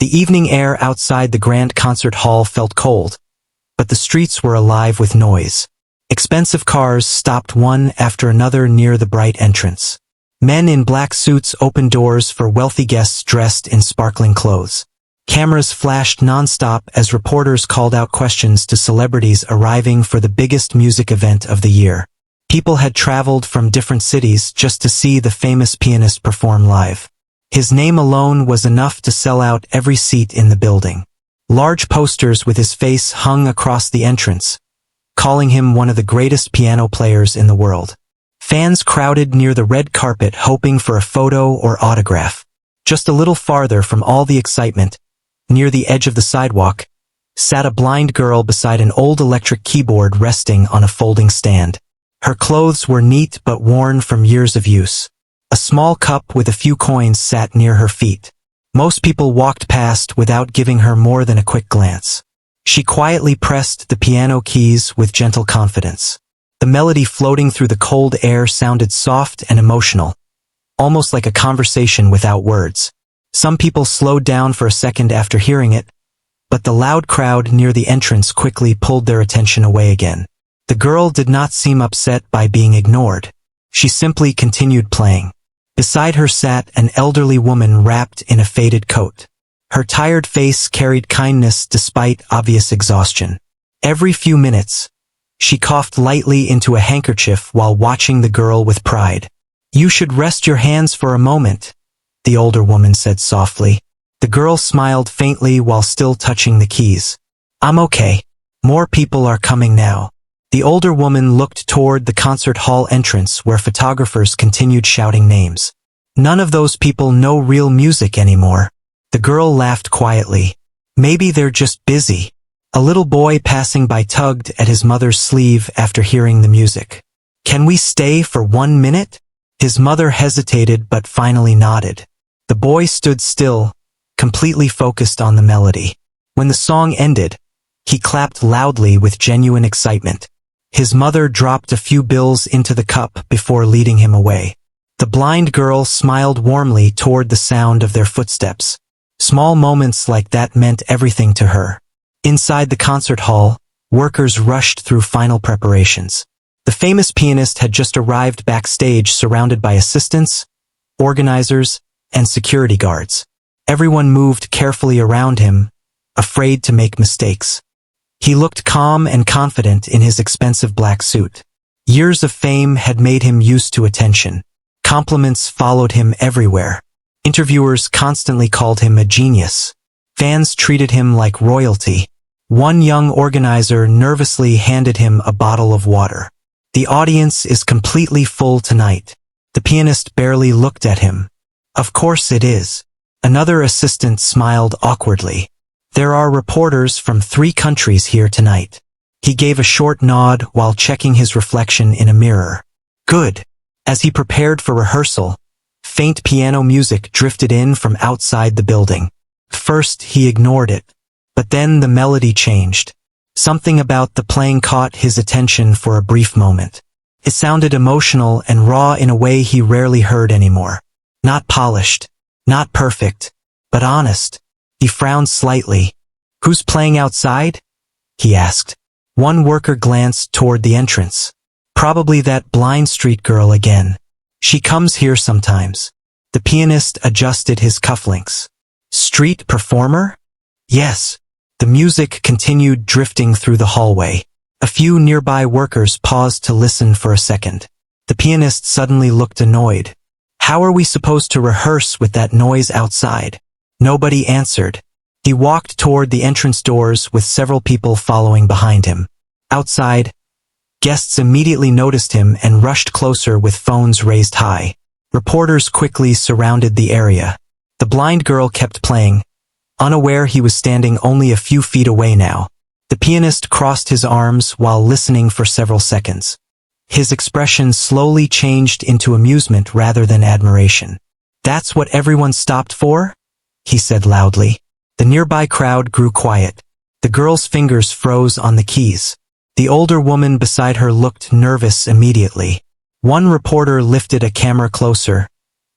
The evening air outside the grand concert hall felt cold, but the streets were alive with noise. Expensive cars stopped one after another near the bright entrance. Men in black suits opened doors for wealthy guests dressed in sparkling clothes. Cameras flashed nonstop as reporters called out questions to celebrities arriving for the biggest music event of the year. People had traveled from different cities just to see the famous pianist perform live. His name alone was enough to sell out every seat in the building. Large posters with his face hung across the entrance, calling him one of the greatest piano players in the world. Fans crowded near the red carpet hoping for a photo or autograph. Just a little farther from all the excitement, near the edge of the sidewalk, sat a blind girl beside an old electric keyboard resting on a folding stand. Her clothes were neat but worn from years of use. A small cup with a few coins sat near her feet. Most people walked past without giving her more than a quick glance. She quietly pressed the piano keys with gentle confidence. The melody floating through the cold air sounded soft and emotional, almost like a conversation without words. Some people slowed down for a second after hearing it, but the loud crowd near the entrance quickly pulled their attention away again. The girl did not seem upset by being ignored. She simply continued playing. Beside her sat an elderly woman wrapped in a faded coat. Her tired face carried kindness despite obvious exhaustion. Every few minutes, she coughed lightly into a handkerchief while watching the girl with pride. "You should rest your hands for a moment," the older woman said softly. The girl smiled faintly while still touching the keys. "I'm okay. More people are coming now." The older woman looked toward the concert hall entrance where photographers continued shouting names. "None of those people know real music anymore." The girl laughed quietly. "Maybe they're just busy." A little boy passing by tugged at his mother's sleeve after hearing the music. "Can we stay for 1 minute?" His mother hesitated but finally nodded. The boy stood still, completely focused on the melody. When the song ended, he clapped loudly with genuine excitement. His mother dropped a few bills into the cup before leading him away. The blind girl smiled warmly toward the sound of their footsteps. Small moments like that meant everything to her. Inside the concert hall, workers rushed through final preparations. The famous pianist had just arrived backstage surrounded by assistants, organizers, and security guards. Everyone moved carefully around him, afraid to make mistakes. He looked calm and confident in his expensive black suit. Years of fame had made him used to attention. Compliments followed him everywhere. Interviewers constantly called him a genius. Fans treated him like royalty. One young organizer nervously handed him a bottle of water. "The audience is completely full tonight." The pianist barely looked at him. "Of course it is." Another assistant smiled awkwardly. "There are reporters from 3 countries here tonight." He gave a short nod while checking his reflection in a mirror. "Good." As he prepared for rehearsal, faint piano music drifted in from outside the building. First, he ignored it, but then the melody changed. Something about the playing caught his attention for a brief moment. It sounded emotional and raw in a way he rarely heard anymore. Not polished, not perfect, but honest. He frowned slightly. "Who's playing outside?" he asked. One worker glanced toward the entrance. "Probably that blind street girl again. She comes here sometimes." The pianist adjusted his cufflinks. "Street performer?" "Yes." The music continued drifting through the hallway. A few nearby workers paused to listen for a second. The pianist suddenly looked annoyed. "How are we supposed to rehearse with that noise outside?" Nobody answered. He walked toward the entrance doors with several people following behind him. Outside, guests immediately noticed him and rushed closer with phones raised high. Reporters quickly surrounded the area. The blind girl kept playing, unaware he was standing only a few feet away now. The pianist crossed his arms while listening for several seconds. His expression slowly changed into amusement rather than admiration. "That's what everyone stopped for?" he said loudly. The nearby crowd grew quiet. The girl's fingers froze on the keys. The older woman beside her looked nervous immediately. One reporter lifted a camera closer,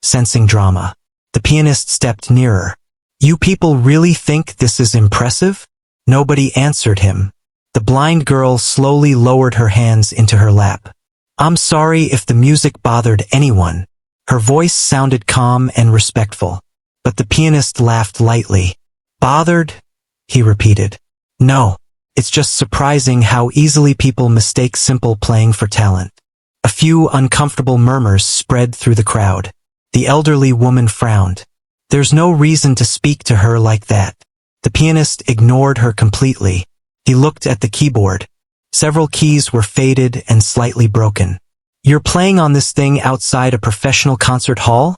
sensing drama. The pianist stepped nearer. "You people really think this is impressive?" Nobody answered him. The blind girl slowly lowered her hands into her lap. "I'm sorry if the music bothered anyone." Her voice sounded calm and respectful. But the pianist laughed lightly. "Bothered?" he repeated. "No. It's just surprising how easily people mistake simple playing for talent." A few uncomfortable murmurs spread through the crowd. The elderly woman frowned. "There's no reason to speak to her like that." The pianist ignored her completely. He looked at the keyboard. Several keys were faded and slightly broken. "You're playing on this thing outside a professional concert hall?"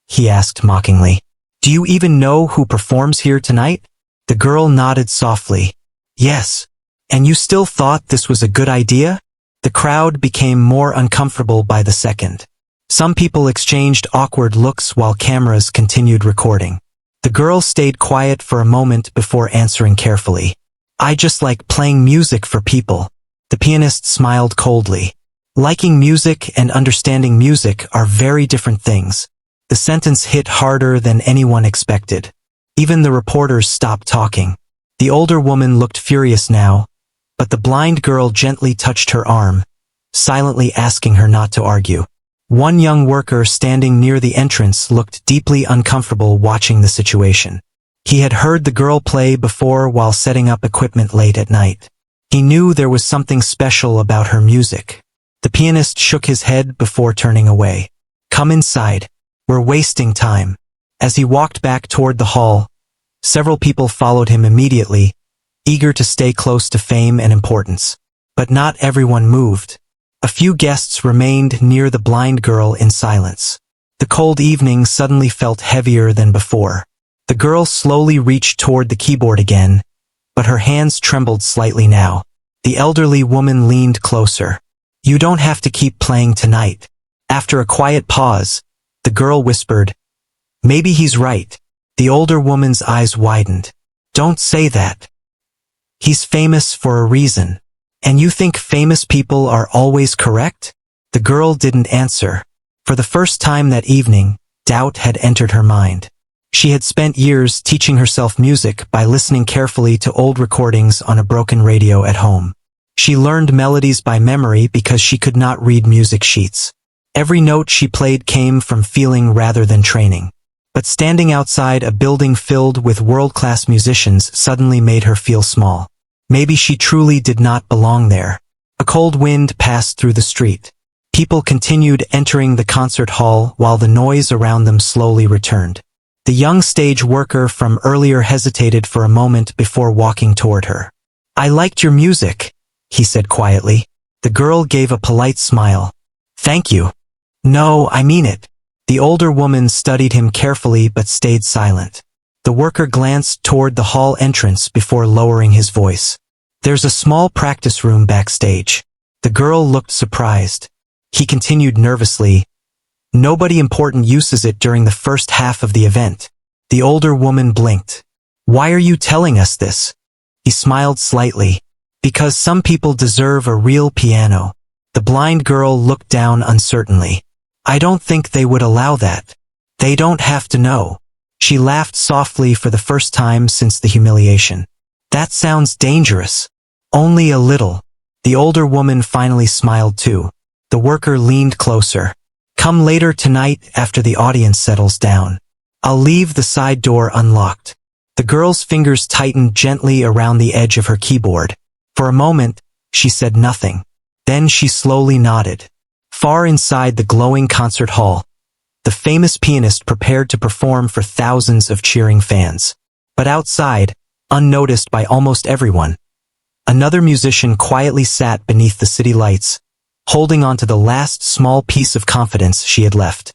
he asked mockingly. "Do you even know who performs here tonight?" The girl nodded softly. "Yes. And you still thought this was a good idea?" The crowd became more uncomfortable by the second. Some people exchanged awkward looks while cameras continued recording. The girl stayed quiet for a moment before answering carefully. "I just like playing music for people." The pianist smiled coldly. Liking music and understanding music are very different things. The sentence hit harder than anyone expected. Even the reporters stopped talking. The older woman looked furious now, but the blind girl gently touched her arm, silently asking her not to argue. One young worker standing near the entrance looked deeply uncomfortable watching the situation. He had heard the girl play before while setting up equipment late at night. He knew there was something special about her music. The pianist shook his head before turning away. "Come inside. We're wasting time." As he walked back toward the hall, several people followed him immediately, eager to stay close to fame and importance. But not everyone moved. A few guests remained near the blind girl in silence. The cold evening suddenly felt heavier than before. The girl slowly reached toward the keyboard again, but her hands trembled slightly now. The elderly woman leaned closer. "You don't have to keep playing tonight." After a quiet pause, the girl whispered, "Maybe he's right." The older woman's eyes widened. "Don't say that. He's famous for a reason. And you think famous people are always correct?" The girl didn't answer. For the first time that evening, doubt had entered her mind. She had spent years teaching herself music by listening carefully to old recordings on a broken radio at home. She learned melodies by memory because she could not read music sheets. Every note she played came from feeling rather than training. But standing outside a building filled with world-class musicians suddenly made her feel small. Maybe she truly did not belong there. A cold wind passed through the street. People continued entering the concert hall while the noise around them slowly returned. The young stage worker from earlier hesitated for a moment before walking toward her. "I liked your music," he said quietly. The girl gave a polite smile. "Thank you." "No, I mean it." The older woman studied him carefully but stayed silent. The worker glanced toward the hall entrance before lowering his voice. "There's a small practice room backstage." The girl looked surprised. He continued nervously, "Nobody important uses it during the first half of the event." The older woman blinked. "Why are you telling us this?" He smiled slightly. "Because some people deserve a real piano." The blind girl looked down uncertainly. "I don't think they would allow that." "They don't have to know." She laughed softly for the first time since the humiliation. "That sounds dangerous." "Only a little." The older woman finally smiled too. The worker leaned closer. "Come later tonight after the audience settles down. I'll leave the side door unlocked." The girl's fingers tightened gently around the edge of her keyboard. For a moment, she said nothing. Then she slowly nodded. Far inside the glowing concert hall, the famous pianist prepared to perform for thousands of cheering fans. But outside, unnoticed by almost everyone, another musician quietly sat beneath the city lights, holding on to the last small piece of confidence she had left.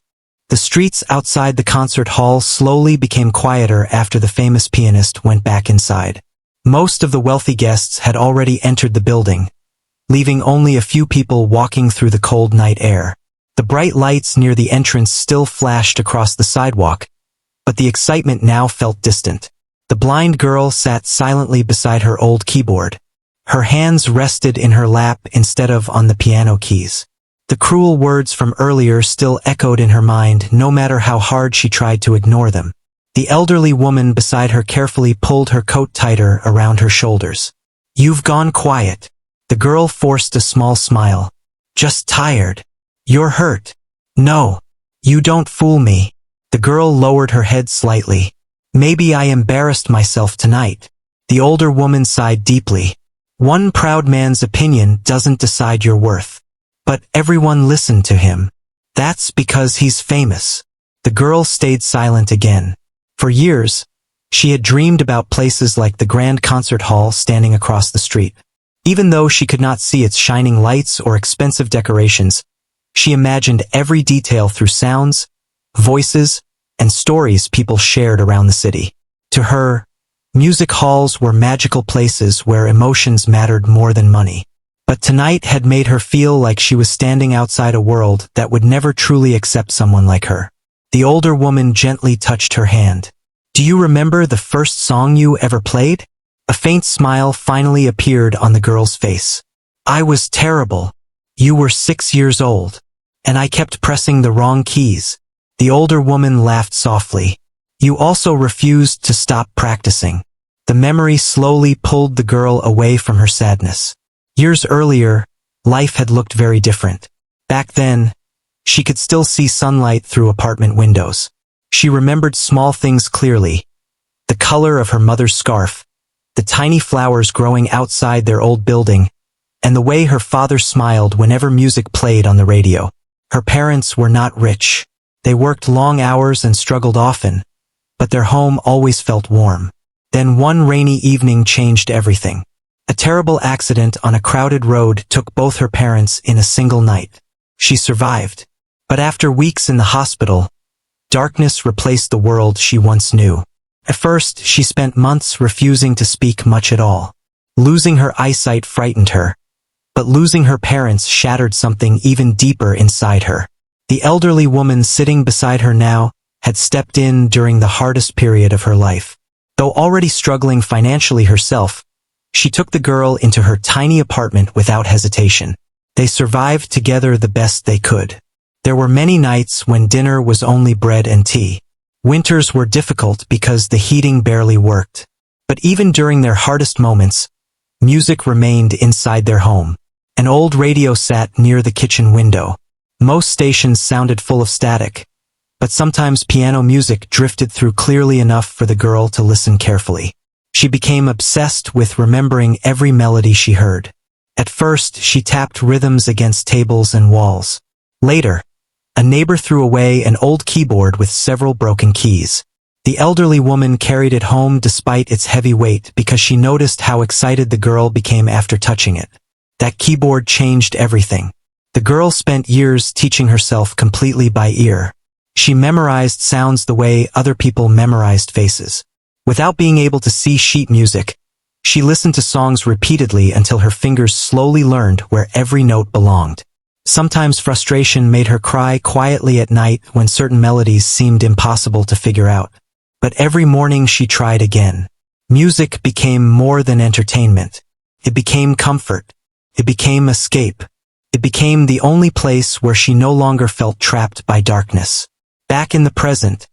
The streets outside the concert hall slowly became quieter after the famous pianist went back inside. Most of the wealthy guests had already entered the building, leaving only a few people walking through the cold night air. The bright lights near the entrance still flashed across the sidewalk, but the excitement now felt distant. The blind girl sat silently beside her old keyboard. Her hands rested in her lap instead of on the piano keys. The cruel words from earlier still echoed in her mind no matter how hard she tried to ignore them. The elderly woman beside her carefully pulled her coat tighter around her shoulders. "You've gone quiet." The girl forced a small smile. "Just tired." "You're hurt." "No. You don't fool me." The girl lowered her head slightly. "Maybe I embarrassed myself tonight." The older woman sighed deeply. "One proud man's opinion doesn't decide your worth." "But everyone listened to him." "That's because he's famous." The girl stayed silent again. For years, she had dreamed about places like the Grand Concert Hall standing across the street. Even though she could not see its shining lights or expensive decorations, she imagined every detail through sounds, voices, and stories people shared around the city. To her, music halls were magical places where emotions mattered more than money. But tonight had made her feel like she was standing outside a world that would never truly accept someone like her. The older woman gently touched her hand. "Do you remember the first song you ever played?" A faint smile finally appeared on the girl's face. "I was terrible. You were 6 years old. And I kept pressing the wrong keys." The older woman laughed softly. "You also refused to stop practicing." The memory slowly pulled the girl away from her sadness. Years earlier, life had looked very different. Back then, she could still see sunlight through apartment windows. She remembered small things clearly. The color of her mother's scarf, the tiny flowers growing outside their old building, and the way her father smiled whenever music played on the radio. Her parents were not rich. They worked long hours and struggled often, but their home always felt warm. Then one rainy evening changed everything. A terrible accident on a crowded road took both her parents in a single night. She survived. But after weeks in the hospital, darkness replaced the world she once knew. At first, she spent months refusing to speak much at all. Losing her eyesight frightened her, but losing her parents shattered something even deeper inside her. The elderly woman sitting beside her now had stepped in during the hardest period of her life. Though already struggling financially herself, she took the girl into her tiny apartment without hesitation. They survived together the best they could. There were many nights when dinner was only bread and tea. Winters were difficult because the heating barely worked. But even during their hardest moments, music remained inside their home. An old radio sat near the kitchen window. Most stations sounded full of static, but sometimes piano music drifted through clearly enough for the girl to listen carefully. She became obsessed with remembering every melody she heard. At first, she tapped rhythms against tables and walls. Later, a neighbor threw away an old keyboard with several broken keys. The elderly woman carried it home despite its heavy weight because she noticed how excited the girl became after touching it. That keyboard changed everything. The girl spent years teaching herself completely by ear. She memorized sounds the way other people memorized faces. Without being able to see sheet music, she listened to songs repeatedly until her fingers slowly learned where every note belonged. Sometimes frustration made her cry quietly at night when certain melodies seemed impossible to figure out. But every morning she tried again. Music became more than entertainment. It became comfort. It became escape. It became the only place where she no longer felt trapped by darkness. Back in the present,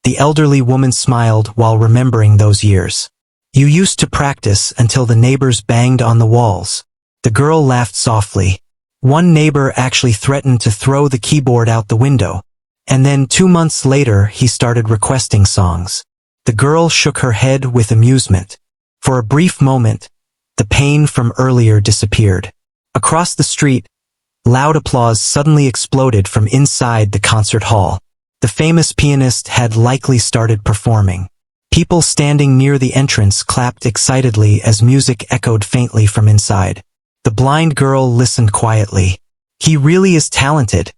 the elderly woman smiled while remembering those years. "You used to practice until the neighbors banged on the walls." The girl laughed softly. One neighbor actually threatened to throw the keyboard out the window. And then 2 months later, he started requesting songs. The girl shook her head with amusement. For a brief moment, the pain from earlier disappeared. Across the street, loud applause suddenly exploded from inside the concert hall. The famous pianist had likely started performing. People standing near the entrance clapped excitedly as music echoed faintly from inside. The blind girl listened quietly. "He really is talented,"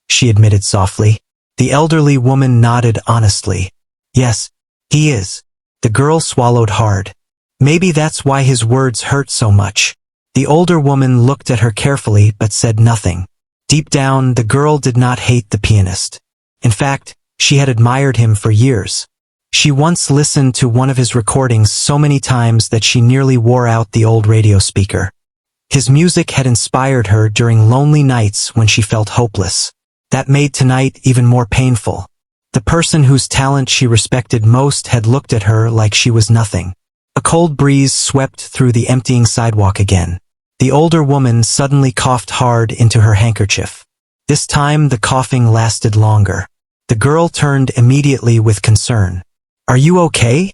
she admitted softly. The elderly woman nodded honestly. "Yes, he is." The girl swallowed hard. Maybe that's why his words hurt so much. The older woman looked at her carefully but said nothing. Deep down, the girl did not hate the pianist. In fact, she had admired him for years. She once listened to one of his recordings so many times that she nearly wore out the old radio speaker. His music had inspired her during lonely nights when she felt hopeless. That made tonight even more painful. The person whose talent she respected most had looked at her like she was nothing. A cold breeze swept through the emptying sidewalk again. The older woman suddenly coughed hard into her handkerchief. This time the coughing lasted longer. The girl turned immediately with concern. "Are you okay?"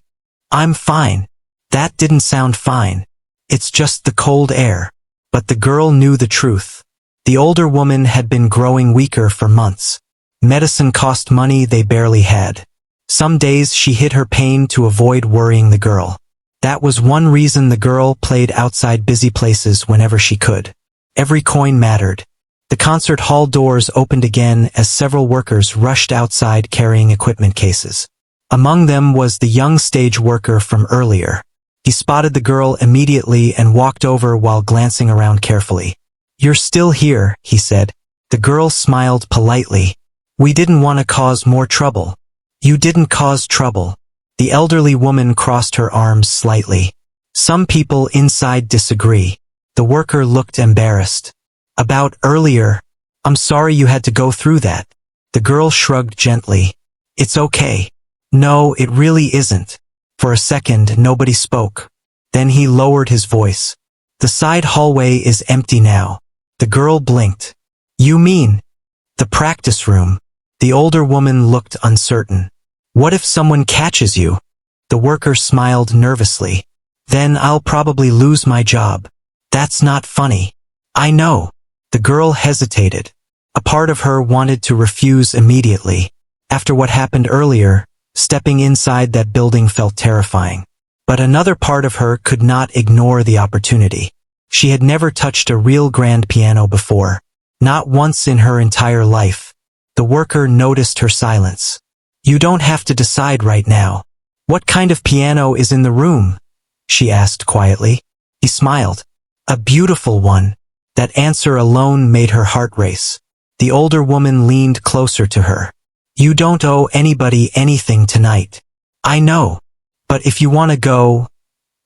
"I'm fine." "That didn't sound fine. It's just the cold air." But the girl knew the truth. The older woman had been growing weaker for months. Medicine cost money they barely had. Some days she hid her pain to avoid worrying the girl. That was one reason the girl played outside busy places whenever she could. Every coin mattered. The concert hall doors opened again as several workers rushed outside carrying equipment cases. Among them was the young stage worker from earlier. He spotted the girl immediately and walked over while glancing around carefully. "You're still here," he said. The girl smiled politely. "We didn't want to cause more trouble." "You didn't cause trouble." The elderly woman crossed her arms slightly. "Some people inside disagree." The worker looked embarrassed. "About earlier? I'm sorry you had to go through that." The girl shrugged gently. "It's okay." "No, it really isn't." For a second, nobody spoke. Then he lowered his voice. "The side hallway is empty now." The girl blinked. "You mean?" "The practice room." The older woman looked uncertain. "What if someone catches you?" The worker smiled nervously. "Then I'll probably lose my job." "That's not funny." "I know." The girl hesitated. A part of her wanted to refuse immediately. After what happened earlier, stepping inside that building felt terrifying. But another part of her could not ignore the opportunity. She had never touched a real grand piano before. Not once in her entire life. The worker noticed her silence. "You don't have to decide right now." "What kind of piano is in the room?" she asked quietly. He smiled. "A beautiful one." That answer alone made her heart race. The older woman leaned closer to her. "You don't owe anybody anything tonight." "I know. But if you want to go,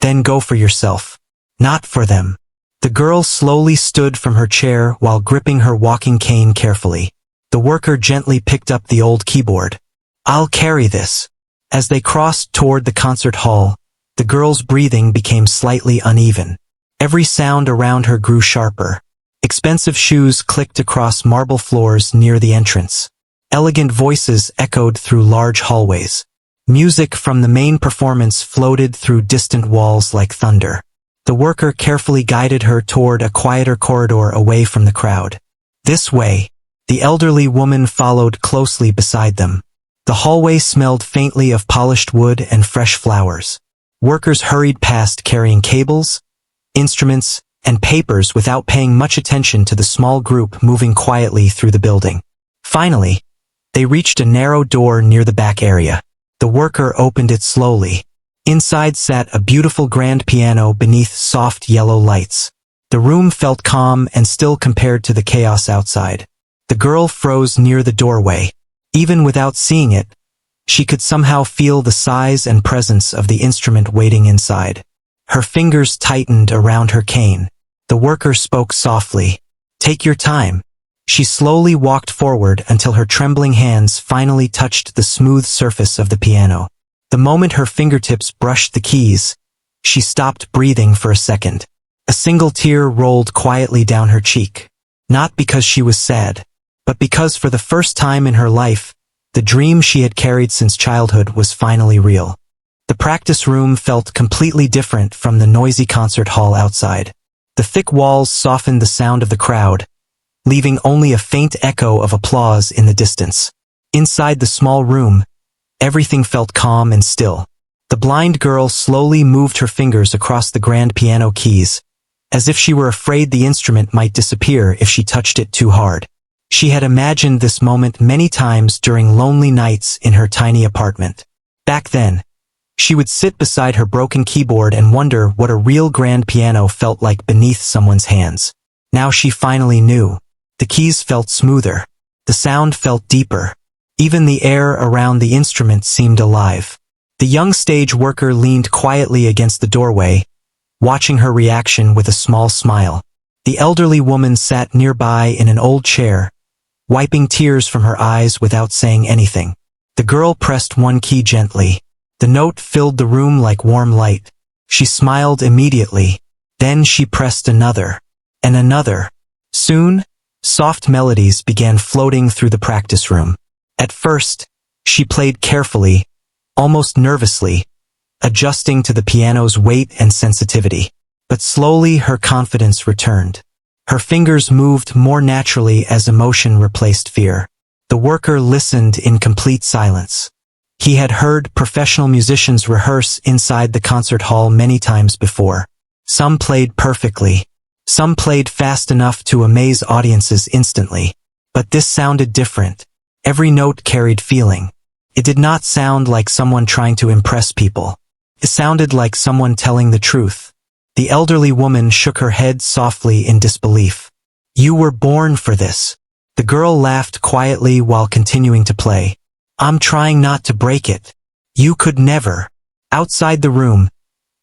then go for yourself. Not for them." The girl slowly stood from her chair while gripping her walking cane carefully. The worker gently picked up the old keyboard. "I'll carry this." As they crossed toward the concert hall, the girl's breathing became slightly uneven. Every sound around her grew sharper. Expensive shoes clicked across marble floors near the entrance. Elegant voices echoed through large hallways. Music from the main performance floated through distant walls like thunder. The worker carefully guided her toward a quieter corridor away from the crowd. "This way." The elderly woman followed closely beside them. The hallway smelled faintly of polished wood and fresh flowers. Workers hurried past carrying cables, instruments, and papers without paying much attention to the small group moving quietly through the building. Finally, they reached a narrow door near the back area. The worker opened it slowly. Inside sat a beautiful grand piano beneath soft yellow lights. The room felt calm and still compared to the chaos outside. The girl froze near the doorway. Even without seeing it, she could somehow feel the size and presence of the instrument waiting inside. Her fingers tightened around her cane. The worker spoke softly. "Take your time." She slowly walked forward until her trembling hands finally touched the smooth surface of the piano. The moment her fingertips brushed the keys, she stopped breathing for a second. A single tear rolled quietly down her cheek. Not because she was sad, but because for the first time in her life, the dream she had carried since childhood was finally real. The practice room felt completely different from the noisy concert hall outside. The thick walls softened the sound of the crowd, leaving only a faint echo of applause in the distance. Inside the small room, everything felt calm and still. The blind girl slowly moved her fingers across the grand piano keys, as if she were afraid the instrument might disappear if she touched it too hard. She had imagined this moment many times during lonely nights in her tiny apartment. Back then, she would sit beside her broken keyboard and wonder what a real grand piano felt like beneath someone's hands. Now she finally knew. The keys felt smoother. The sound felt deeper. Even the air around the instrument seemed alive. The young stage worker leaned quietly against the doorway, watching her reaction with a small smile. The elderly woman sat nearby in an old chair, wiping tears from her eyes without saying anything. The girl pressed one key gently. The note filled the room like warm light. She smiled immediately. Then she pressed another, and another. Soon, soft melodies began floating through the practice room. At first, she played carefully, almost nervously, adjusting to the piano's weight and sensitivity. But slowly her confidence returned. Her fingers moved more naturally as emotion replaced fear. The worker listened in complete silence. He had heard professional musicians rehearse inside the concert hall many times before. Some played perfectly. Some played fast enough to amaze audiences instantly. But this sounded different. Every note carried feeling. It did not sound like someone trying to impress people. It sounded like someone telling the truth. The elderly woman shook her head softly in disbelief. "You were born for this." The girl laughed quietly while continuing to play. "I'm trying not to break it." "You could never." Outside the room,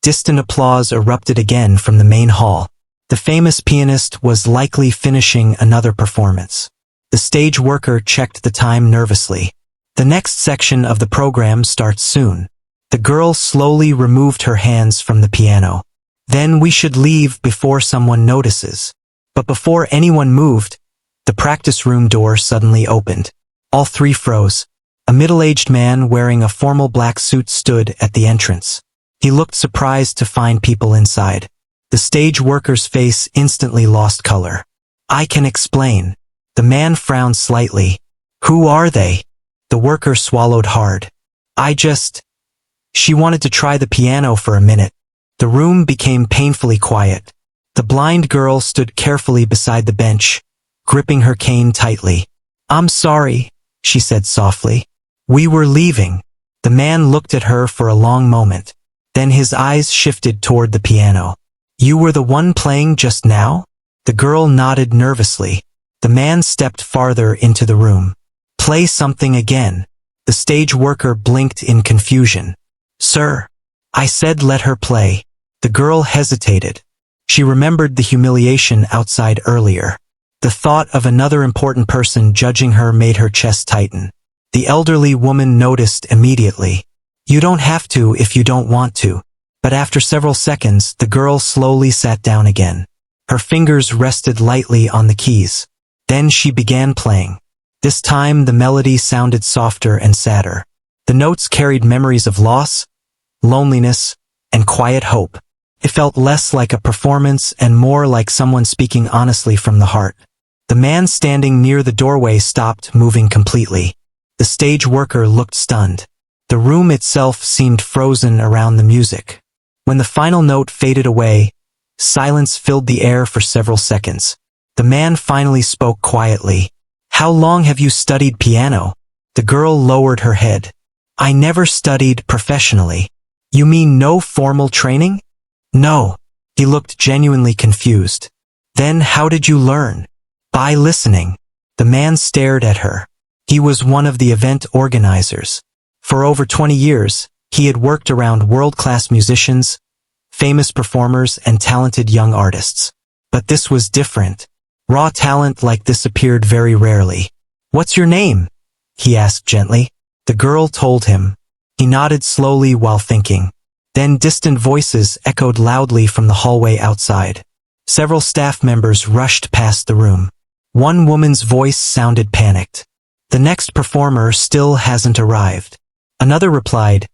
distant applause erupted again from the main hall. The famous pianist was likely finishing another performance. The stage worker checked the time nervously. "The next section of the program starts soon." The girl slowly removed her hands from the piano. "Then we should leave before someone notices." But before anyone moved, the practice room door suddenly opened. All three froze. A middle-aged man wearing a formal black suit stood at the entrance. He looked surprised to find people inside. The stage worker's face instantly lost color. "I can explain." The man frowned slightly. "Who are they?" The worker swallowed hard. She wanted to try the piano for a minute." The room became painfully quiet. The blind girl stood carefully beside the bench, gripping her cane tightly. "I'm sorry," she said softly. "We were leaving." The man looked at her for a long moment. Then his eyes shifted toward the piano. "You were the one playing just now?" The girl nodded nervously. The man stepped farther into the room. "Play something again." The stage worker blinked in confusion. "Sir, I said let her play." The girl hesitated. She remembered the humiliation outside earlier. The thought of another important person judging her made her chest tighten. The elderly woman noticed immediately. "You don't have to if you don't want to." But after several seconds, the girl slowly sat down again. Her fingers rested lightly on the keys. Then she began playing. This time the melody sounded softer and sadder. The notes carried memories of loss, loneliness, and quiet hope. It felt less like a performance and more like someone speaking honestly from the heart. The man standing near the doorway stopped moving completely. The stage worker looked stunned. The room itself seemed frozen around the music. When the final note faded away, silence filled the air for several seconds. The man finally spoke quietly. "How long have you studied piano?" The girl lowered her head. "I never studied professionally." "You mean no formal training?" "No." He looked genuinely confused. "Then how did you learn?" "By listening." The man stared at her. He was one of the event organizers. For over 20 years, he had worked around world-class musicians, famous performers, and talented young artists. But this was different. Raw talent like this appeared very rarely. "What's your name?" he asked gently. The girl told him. He nodded slowly while thinking. Then distant voices echoed loudly from the hallway outside. Several staff members rushed past the room. One woman's voice sounded panicked. "The next performer still hasn't arrived." Another replied,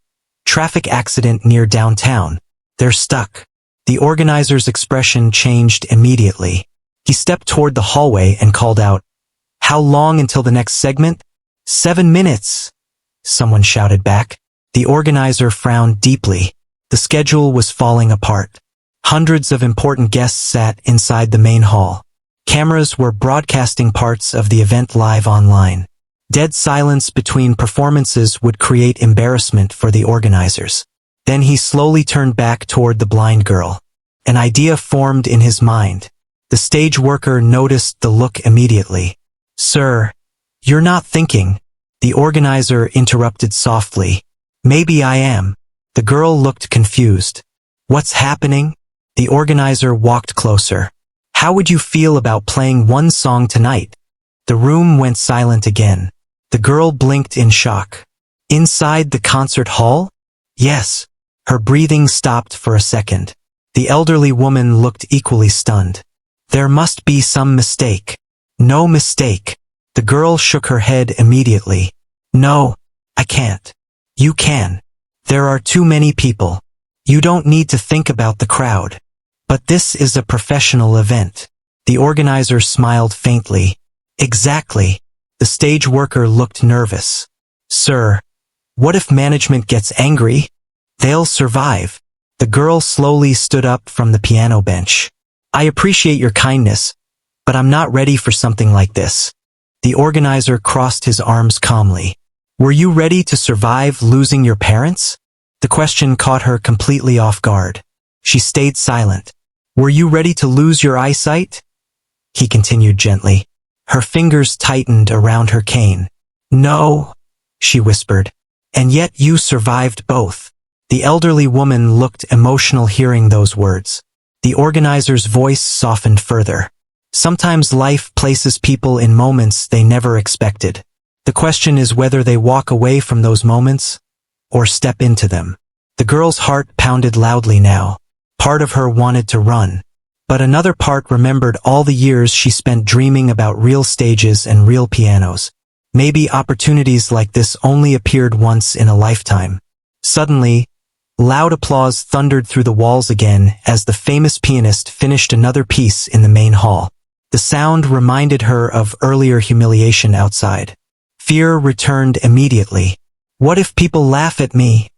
"Traffic accident near downtown. They're stuck." The organizer's expression changed immediately. He stepped toward the hallway and called out, "How long until the next segment?" "7 minutes," someone shouted back. The organizer frowned deeply. The schedule was falling apart. Hundreds of important guests sat inside the main hall. Cameras were broadcasting parts of the event live online. Dead silence between performances would create embarrassment for the organizers. Then he slowly turned back toward the blind girl. An idea formed in his mind. The stage worker noticed the look immediately. "Sir, you're not thinking." The organizer interrupted softly. "Maybe I am." The girl looked confused. "What's happening?" The organizer walked closer. "How would you feel about playing one song tonight?" The room went silent again. The girl blinked in shock. Inside the concert hall? Yes. Her breathing stopped for a second. The elderly woman looked equally stunned. There must be some mistake. No mistake. The girl shook her head immediately. No, I can't. You can. There are too many people. You don't need to think about the crowd. But this is a professional event. The organizer smiled faintly. Exactly. The stage worker looked nervous. Sir, what if management gets angry? They'll survive. The girl slowly stood up from the piano bench. I appreciate your kindness, but I'm not ready for something like this. The organizer crossed his arms calmly. Were you ready to survive losing your parents? The question caught her completely off guard. She stayed silent. Were you ready to lose your eyesight? He continued gently. Her fingers tightened around her cane. No, she whispered. And yet you survived both. The elderly woman looked emotional hearing those words. The organizer's voice softened further. Sometimes life places people in moments they never expected. The question is whether they walk away from those moments or step into them. The girl's heart pounded loudly now. Part of her wanted to run, but another part remembered all the years she spent dreaming about real stages and real pianos. Maybe opportunities like this only appeared once in a lifetime. Suddenly, loud applause thundered through the walls again as the famous pianist finished another piece in the main hall. The sound reminded her of earlier humiliation outside. Fear returned immediately. What if people laugh at me?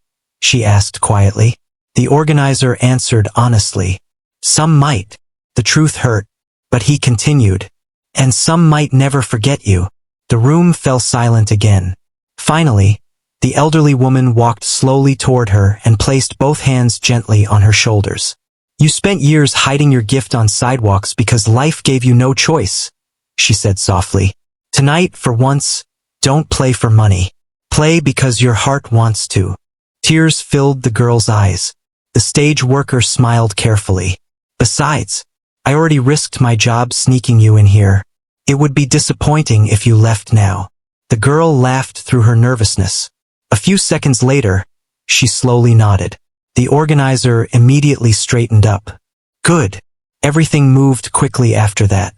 She asked quietly. The organizer answered honestly. Some might. The truth hurt, but he continued. And some might never forget you. The room fell silent again. Finally, the elderly woman walked slowly toward her and placed both hands gently on her shoulders. You spent years hiding your gift on sidewalks because life gave you no choice, she said softly. Tonight, for once, don't play for money. Play because your heart wants to. Tears filled the girl's eyes. The stage worker smiled carefully. Besides, I already risked my job sneaking you in here. It would be disappointing if you left now. The girl laughed through her nervousness. A few seconds later, she slowly nodded. The organizer immediately straightened up. Good. Everything moved quickly after that.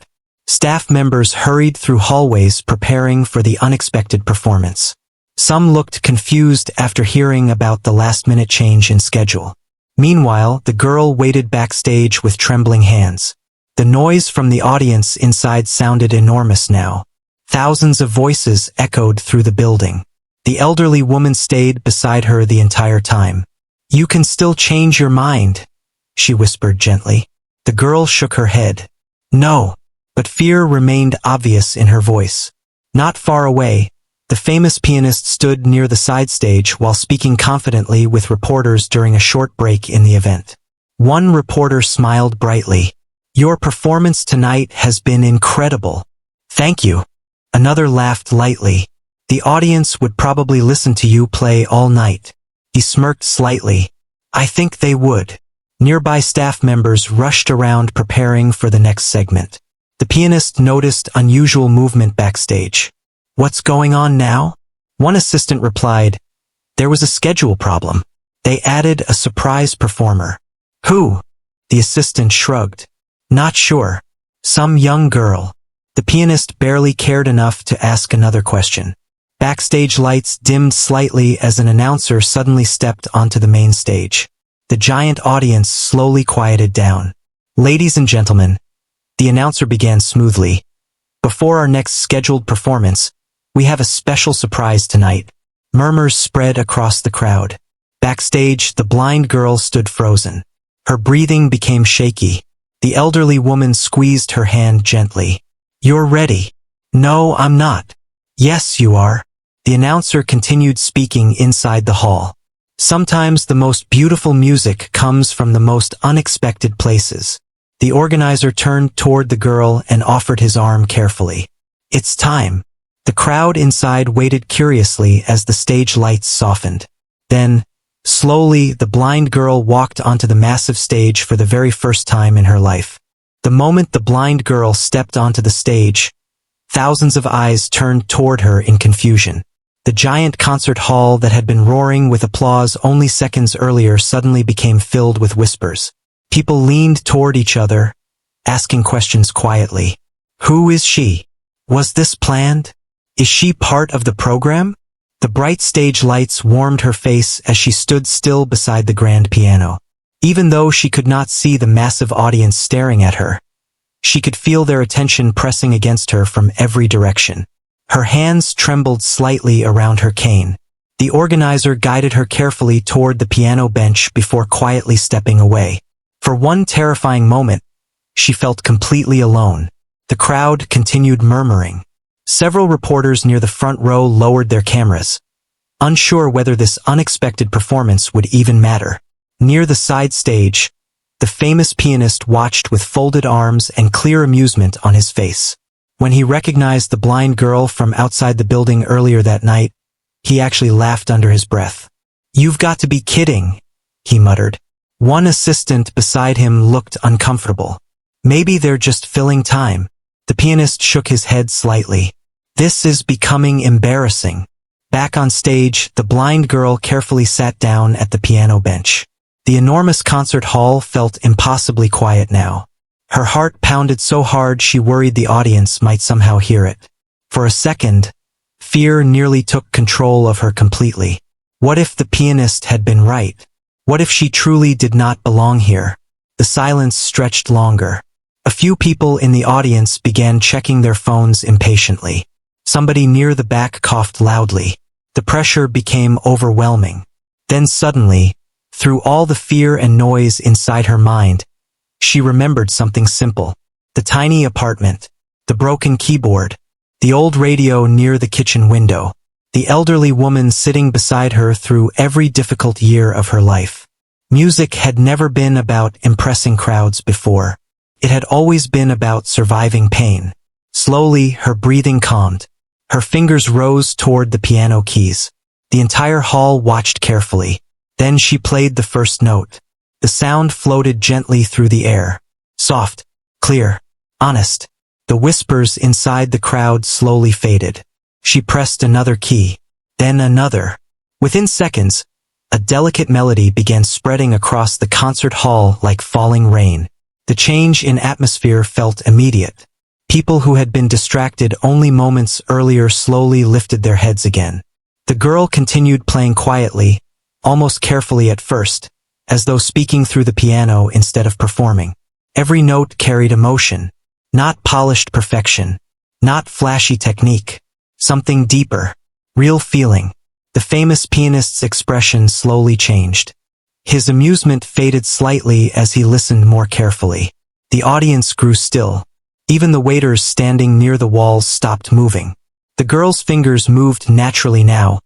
Staff members hurried through hallways preparing for the unexpected performance. Some looked confused after hearing about the last-minute change in schedule. Meanwhile, the girl waited backstage with trembling hands. The noise from the audience inside sounded enormous now. Thousands of voices echoed through the building. The elderly woman stayed beside her the entire time. You can still change your mind, she whispered gently. The girl shook her head. No, but fear remained obvious in her voice. Not far away, the famous pianist stood near the side stage while speaking confidently with reporters during a short break in the event. One reporter smiled brightly. Your performance tonight has been incredible. Thank you. Another laughed lightly. The audience would probably listen to you play all night. He smirked slightly. I think they would. Nearby staff members rushed around preparing for the next segment. The pianist noticed unusual movement backstage. What's going on now? One assistant replied, there was a schedule problem. They added a surprise performer. Who? The assistant shrugged. Not sure. Some young girl. The pianist barely cared enough to ask another question. Backstage lights dimmed slightly as an announcer suddenly stepped onto the main stage. The giant audience slowly quieted down. Ladies and gentlemen, the announcer began smoothly. Before our next scheduled performance, we have a special surprise tonight. Murmurs spread across the crowd. Backstage, the blind girl stood frozen. Her breathing became shaky. The elderly woman squeezed her hand gently. You're ready. No, I'm not. Yes, you are. The announcer continued speaking inside the hall. Sometimes the most beautiful music comes from the most unexpected places. The organizer turned toward the girl and offered his arm carefully. It's time. The crowd inside waited curiously as the stage lights softened. Then, slowly, the blind girl walked onto the massive stage for the very first time in her life. The moment the blind girl stepped onto the stage, thousands of eyes turned toward her in confusion. The The giant concert hall that had been roaring with applause only seconds earlier suddenly became filled with whispers. People leaned toward each other, asking questions quietly. Who is she? Was this planned? Is she part of the program? The bright stage lights warmed her face as she stood still beside the grand piano. Even though she could not see the massive audience staring at her, she could feel their attention pressing against her from every direction. Her hands trembled slightly around her cane. The organizer guided her carefully toward the piano bench before quietly stepping away. For one terrifying moment, she felt completely alone. The crowd continued murmuring. Several reporters near the front row lowered their cameras, unsure whether this unexpected performance would even matter. Near the side stage, the famous pianist watched with folded arms and clear amusement on his face. When he recognized the blind girl from outside the building earlier that night, he actually laughed under his breath. "You've got to be kidding," he muttered. One assistant beside him looked uncomfortable. "Maybe they're just filling time." The pianist shook his head slightly. "This is becoming embarrassing." Back on stage, the blind girl carefully sat down at the piano bench. The enormous concert hall felt impossibly quiet now. Her heart pounded so hard she worried the audience might somehow hear it. For a second, fear nearly took control of her completely. What if the pianist had been right? What if she truly did not belong here? The silence stretched longer. A few people in the audience began checking their phones impatiently. Somebody near the back coughed loudly. The pressure became overwhelming. Then suddenly, through all the fear and noise inside her mind, she remembered something simple. The tiny apartment, the broken keyboard, the old radio near the kitchen window, the elderly woman sitting beside her through every difficult year of her life. Music had never been about impressing crowds before. It had always been about surviving pain. Slowly, her breathing calmed. Her fingers rose toward the piano keys. The entire hall watched carefully. Then she played the first note. The sound floated gently through the air. Soft, clear, honest. The whispers inside the crowd slowly faded. She pressed another key, then another. Within seconds, a delicate melody began spreading across the concert hall like falling rain. The change in atmosphere felt immediate. People who had been distracted only moments earlier slowly lifted their heads again. The girl continued playing quietly, almost carefully at first, as though speaking through the piano instead of performing. Every note carried emotion, not polished perfection, not flashy technique, something deeper, real feeling. The famous pianist's expression slowly changed. His amusement faded slightly as he listened more carefully. The audience grew still. Even the waiters standing near the walls stopped moving. The girl's fingers moved naturally now,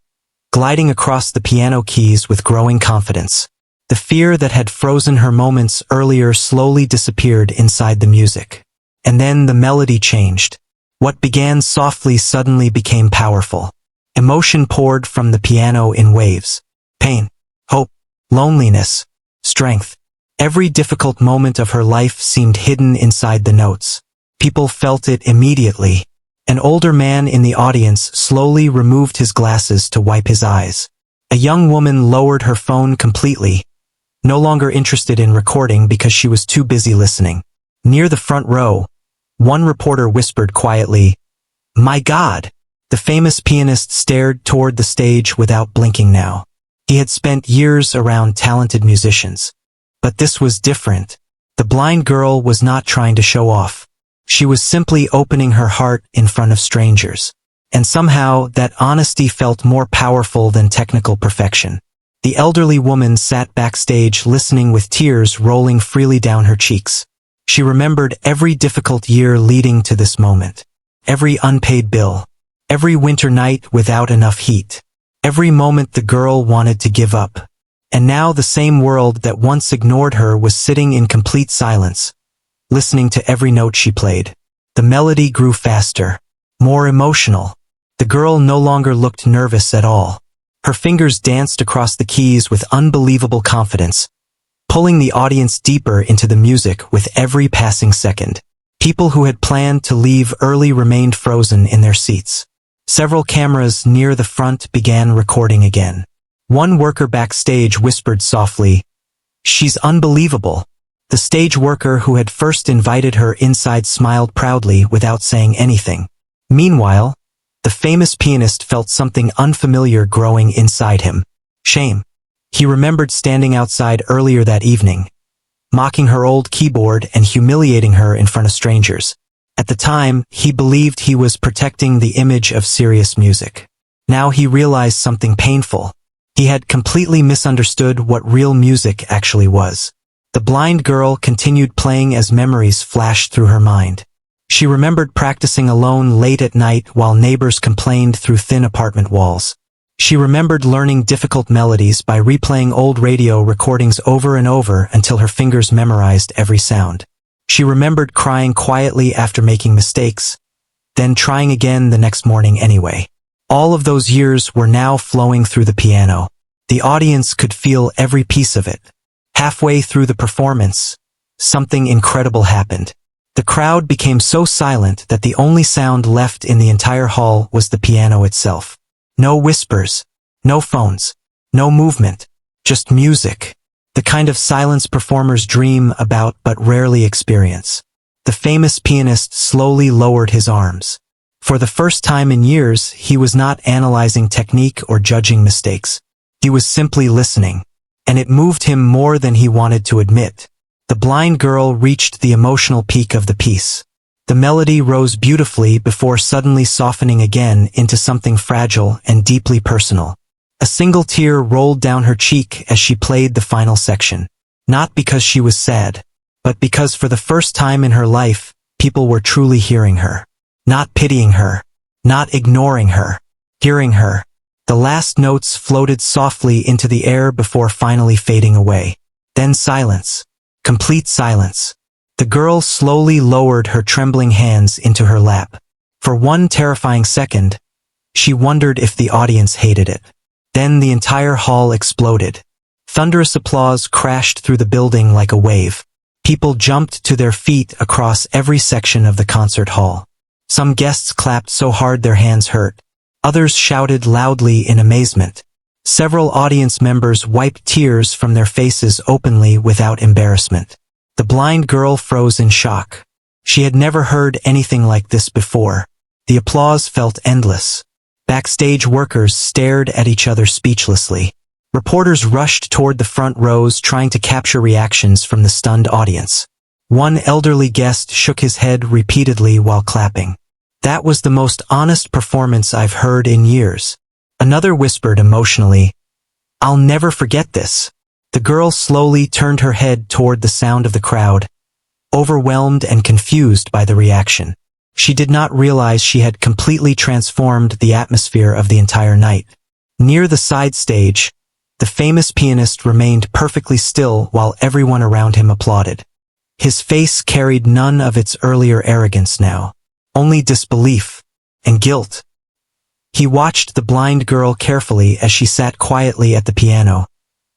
gliding across the piano keys with growing confidence. The fear that had frozen her moments earlier slowly disappeared inside the music. And then the melody changed. What began softly suddenly became powerful. Emotion poured from the piano in waves. Pain, hope, loneliness, strength. Every difficult moment of her life seemed hidden inside the notes. People felt it immediately. An older man in the audience slowly removed his glasses to wipe his eyes. A young woman lowered her phone completely, no longer interested in recording because she was too busy listening. Near the front row, one reporter whispered quietly, "My God!" The famous pianist stared toward the stage without blinking now. He had spent years around talented musicians. But this was different. The blind girl was not trying to show off. She was simply opening her heart in front of strangers. And somehow that honesty felt more powerful than technical perfection. The elderly woman sat backstage listening with tears rolling freely down her cheeks. She remembered every difficult year leading to this moment. Every unpaid bill. Every winter night without enough heat. Every moment the girl wanted to give up. And now the same world that once ignored her was sitting in complete silence, listening to every note she played. The melody grew faster, more emotional. The girl no longer looked nervous at all. Her fingers danced across the keys with unbelievable confidence, pulling the audience deeper into the music with every passing second. People who had planned to leave early remained frozen in their seats. Several cameras near the front began recording again. One worker backstage whispered softly, "She's unbelievable." The stage worker who had first invited her inside smiled proudly without saying anything. Meanwhile, the famous pianist felt something unfamiliar growing inside him. Shame. He remembered standing outside earlier that evening, mocking her old keyboard and humiliating her in front of strangers. At the time, he believed he was protecting the image of serious music. Now he realized something painful. He had completely misunderstood what real music actually was. The blind girl continued playing as memories flashed through her mind. She remembered practicing alone late at night while neighbors complained through thin apartment walls. She remembered learning difficult melodies by replaying old radio recordings over and over until her fingers memorized every sound. She remembered crying quietly after making mistakes, then trying again the next morning anyway. All of those years were now flowing through the piano. The audience could feel every piece of it. Halfway through the performance, something incredible happened. The crowd became so silent that the only sound left in the entire hall was the piano itself. No whispers, no phones, no movement, just music. The kind of silence performers dream about but rarely experience. The famous pianist slowly lowered his arms. For the first time in years, he was not analyzing technique or judging mistakes. He was simply listening, and it moved him more than he wanted to admit. The blind girl reached the emotional peak of the piece. The melody rose beautifully before suddenly softening again into something fragile and deeply personal. A single tear rolled down her cheek as she played the final section. Not because she was sad, but because for the first time in her life, people were truly hearing her. Not pitying her, not ignoring her, hearing her. The last notes floated softly into the air before finally fading away. Then silence. Complete silence. The girl slowly lowered her trembling hands into her lap. For one terrifying second, she wondered if the audience hated it. Then the entire hall exploded. Thunderous applause crashed through the building like a wave. People jumped to their feet across every section of the concert hall. Some guests clapped so hard their hands hurt. Others shouted loudly in amazement. Several audience members wiped tears from their faces openly without embarrassment. The blind girl froze in shock. She had never heard anything like this before. The applause felt endless. Backstage workers stared at each other speechlessly. Reporters rushed toward the front rows trying to capture reactions from the stunned audience. One elderly guest shook his head repeatedly while clapping. "That was the most honest performance I've heard in years." Another whispered emotionally, "I'll never forget this." The girl slowly turned her head toward the sound of the crowd, overwhelmed and confused by the reaction. She did not realize she had completely transformed the atmosphere of the entire night. Near the side stage, the famous pianist remained perfectly still while everyone around him applauded. His face carried none of its earlier arrogance now, only disbelief and guilt. He watched the blind girl carefully as she sat quietly at the piano,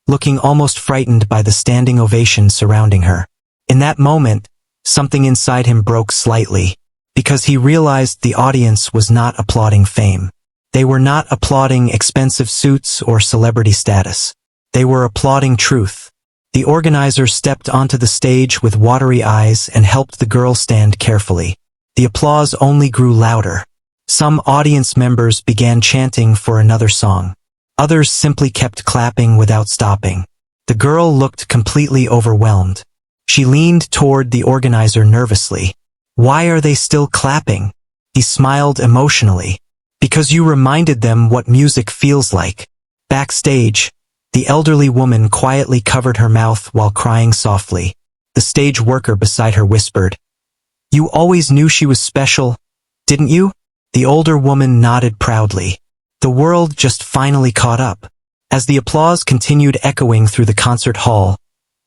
looking almost frightened by the standing ovation surrounding her. In that moment, something inside him broke slightly, because he realized the audience was not applauding fame. They were not applauding expensive suits or celebrity status. They were applauding truth. The organizer stepped onto the stage with watery eyes and helped the girl stand carefully. The applause only grew louder. Some audience members began chanting for another song. Others simply kept clapping without stopping. The girl looked completely overwhelmed. She leaned toward the organizer nervously. "Why are they still clapping?" He smiled emotionally. "Because you reminded them what music feels like." Backstage, the elderly woman quietly covered her mouth while crying softly. The stage worker beside her whispered, "You always knew she was special, didn't you?" The older woman nodded proudly. The world just finally caught up. As the applause continued echoing through the concert hall,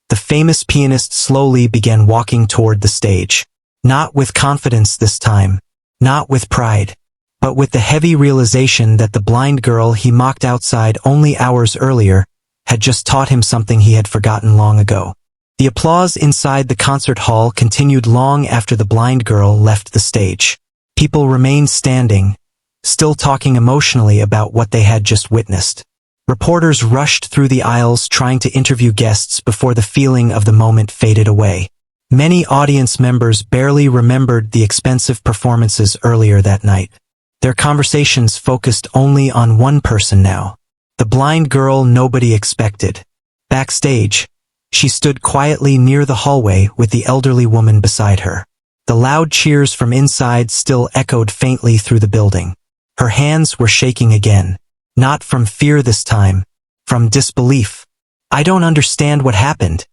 the famous pianist slowly began walking toward the stage. Not with confidence this time, not with pride, but with the heavy realization that the blind girl he mocked outside only hours earlier had just taught him something he had forgotten long ago. The applause inside the concert hall continued long after the blind girl left the stage. People remained standing, still talking emotionally about what they had just witnessed. Reporters rushed through the aisles trying to interview guests before the feeling of the moment faded away. Many audience members barely remembered the expensive performances earlier that night. Their conversations focused only on one person now. The blind girl nobody expected. Backstage, she stood quietly near the hallway with the elderly woman beside her. The loud cheers from inside still echoed faintly through the building. Her hands were shaking again. Not from fear this time, from disbelief. "I don't understand what happened,"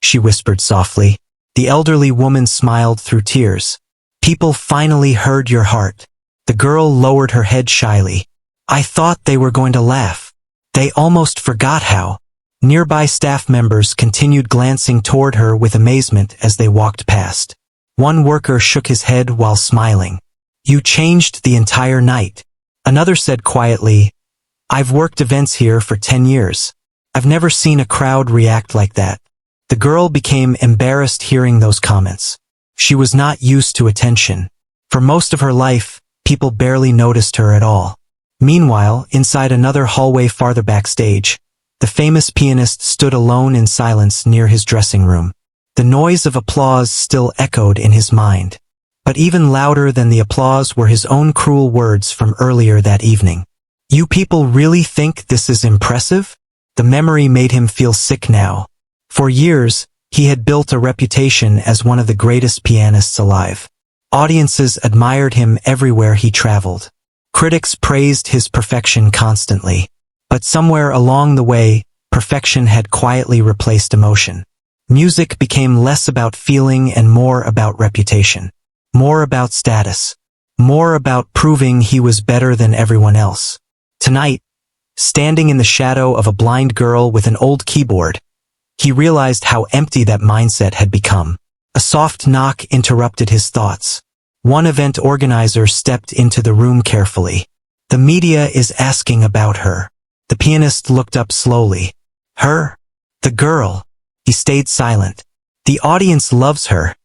she whispered softly. The elderly woman smiled through tears. "People finally heard your heart." The girl lowered her head shyly. "I thought they were going to laugh. They almost forgot how." Nearby staff members continued glancing toward her with amazement as they walked past. One worker shook his head while smiling. "You changed the entire night." Another said quietly, "I've worked events here for 10 years. I've never seen a crowd react like that." The girl became embarrassed hearing those comments. She was not used to attention. For most of her life, people barely noticed her at all. Meanwhile, inside another hallway farther backstage, the famous pianist stood alone in silence near his dressing room. The noise of applause still echoed in his mind. But even louder than the applause were his own cruel words from earlier that evening. "You people really think this is impressive?" The memory made him feel sick now. For years, he had built a reputation as one of the greatest pianists alive. Audiences admired him everywhere he traveled. Critics praised his perfection constantly. But somewhere along the way, perfection had quietly replaced emotion. Music became less about feeling and more about reputation. More about status. More about proving he was better than everyone else. Tonight, standing in the shadow of a blind girl with an old keyboard, he realized how empty that mindset had become. A soft knock interrupted his thoughts. One event organizer stepped into the room carefully. "The media is asking about her." The pianist looked up slowly. "Her? The girl?" He stayed silent. "The audience loves her,"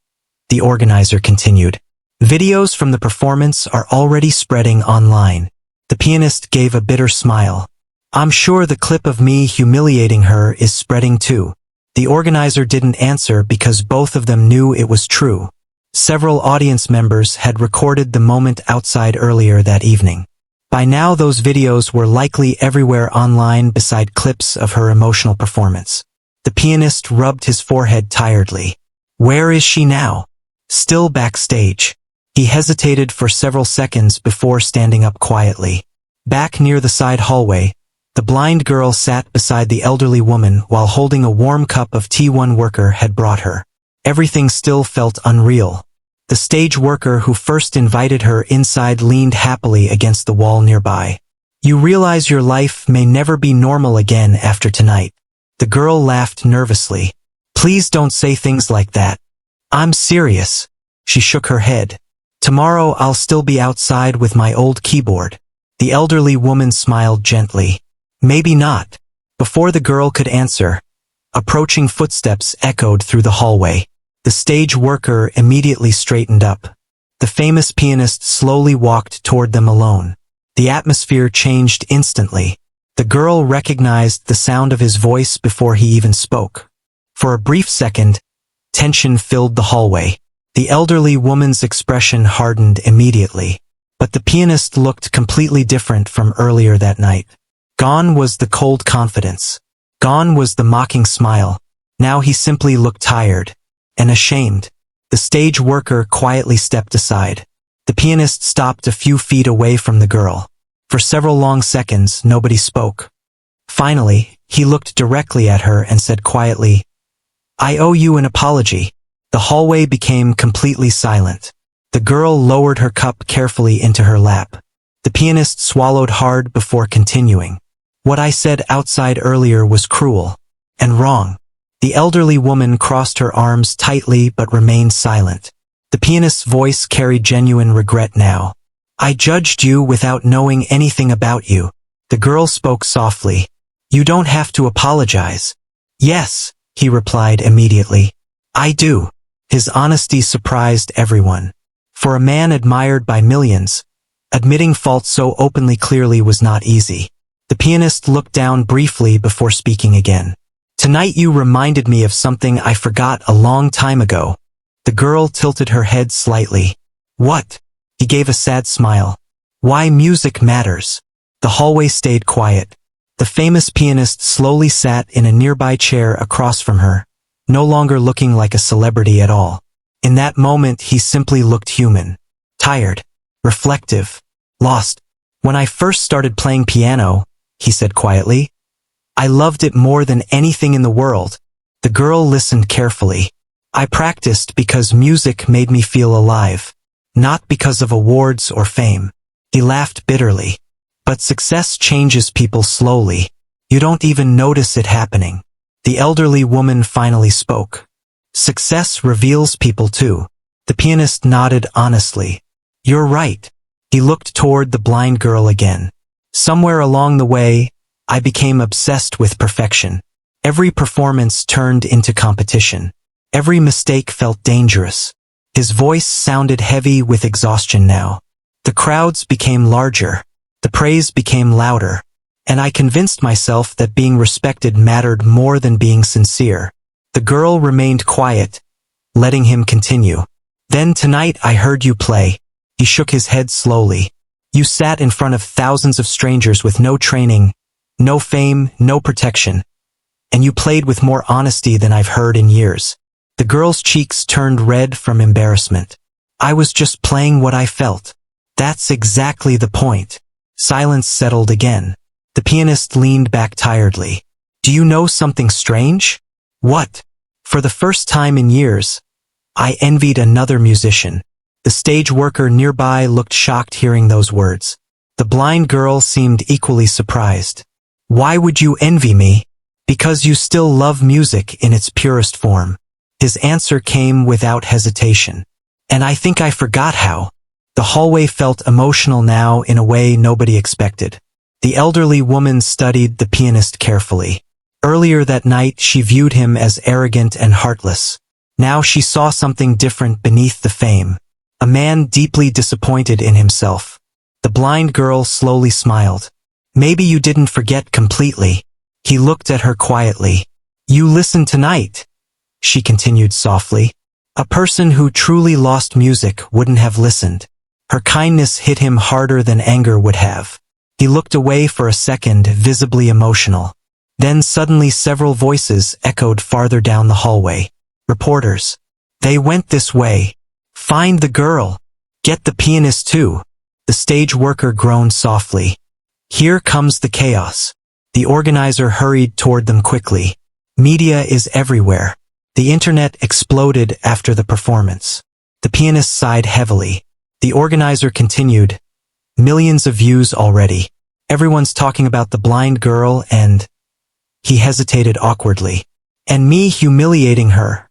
the organizer continued. "Videos from the performance are already spreading online." The pianist gave a bitter smile. "I'm sure the clip of me humiliating her is spreading too." The organizer didn't answer because both of them knew it was true. Several audience members had recorded the moment outside earlier that evening. By now those videos were likely everywhere online beside clips of her emotional performance. The pianist rubbed his forehead tiredly. Where is she now? Still backstage. He hesitated for several seconds before standing up quietly. Back near the side hallway, the blind girl sat beside the elderly woman while holding a warm cup of tea one worker had brought her. Everything still felt unreal. The stage worker who first invited her inside leaned happily against the wall nearby. "You realize your life may never be normal again after tonight." The girl laughed nervously. "Please don't say things like that. I'm serious." She shook her head. "Tomorrow I'll still be outside with my old keyboard." The elderly woman smiled gently. "Maybe not." Before the girl could answer, approaching footsteps echoed through the hallway. The stage worker immediately straightened up. The famous pianist slowly walked toward them alone. The atmosphere changed instantly. The girl recognized the sound of his voice before he even spoke. For a brief second, tension filled the hallway. The elderly woman's expression hardened immediately. But the pianist looked completely different from earlier that night. Gone was the cold confidence. Gone was the mocking smile. Now he simply looked tired and ashamed. The stage worker quietly stepped aside. The pianist stopped a few feet away from the girl. For several long seconds, nobody spoke. Finally, he looked directly at her and said quietly, "I owe you an apology." The hallway became completely silent. The girl lowered her cup carefully into her lap. The pianist swallowed hard before continuing. "What I said outside earlier was cruel and wrong." The elderly woman crossed her arms tightly but remained silent. The pianist's voice carried genuine regret now. "I judged you without knowing anything about you." The girl spoke softly. "You don't have to apologize." "Yes," he replied immediately. "I do." His honesty surprised everyone. For a man admired by millions, Admitting fault so openly clearly was not easy. The pianist looked down briefly before speaking again. Tonight you reminded me of something I forgot a long time ago. The girl tilted her head slightly. What? He gave a sad smile. Why music matters. The hallway stayed quiet. The famous pianist slowly sat in a nearby chair across from her, no longer looking like a celebrity at all. In that moment he simply looked human. Tired. Reflective. Lost. When I first started playing piano, he said quietly, I loved it more than anything in the world. The girl listened carefully. I practiced because music made me feel alive, not because of awards or fame. He laughed bitterly. But success changes people slowly. You don't even notice it happening. The elderly woman finally spoke. Success reveals people too. The pianist nodded honestly. You're right. He looked toward the blind girl again. Somewhere along the way, I became obsessed with perfection. Every performance turned into competition. Every mistake felt dangerous. His voice sounded heavy with exhaustion now. The crowds became larger. The praise became louder. And I convinced myself that being respected mattered more than being sincere. The girl remained quiet, letting him continue. Then tonight I heard you play. He shook his head slowly. You sat in front of thousands of strangers with no training, no fame, no protection. And you played with more honesty than I've heard in years. The girl's cheeks turned red from embarrassment. I was just playing what I felt. That's exactly the point. Silence settled again. The pianist leaned back tiredly. Do you know something strange? What? For the first time in years, I envied another musician. The stage worker nearby looked shocked hearing those words. The blind girl seemed equally surprised. Why would you envy me? Because you still love music in its purest form. His answer came without hesitation. And I think I forgot how. The hallway felt emotional now in a way nobody expected. The elderly woman studied the pianist carefully. Earlier that night she viewed him as arrogant and heartless. Now she saw something different beneath the fame. A man deeply disappointed in himself. The blind girl slowly smiled. Maybe you didn't forget completely. He looked at her quietly. You listened tonight, she continued softly. A person who truly lost music wouldn't have listened. Her kindness hit him harder than anger would have. He looked away for a second, visibly emotional. Then suddenly several voices echoed farther down the hallway. Reporters. They went this way. Find the girl. Get the pianist too. The stage worker groaned softly. Here comes the chaos. The organizer hurried toward them quickly. Media is everywhere. The internet exploded after the performance. The pianist sighed heavily. The organizer continued. Millions of views already. Everyone's talking about the blind girl and... He hesitated awkwardly. And me humiliating her.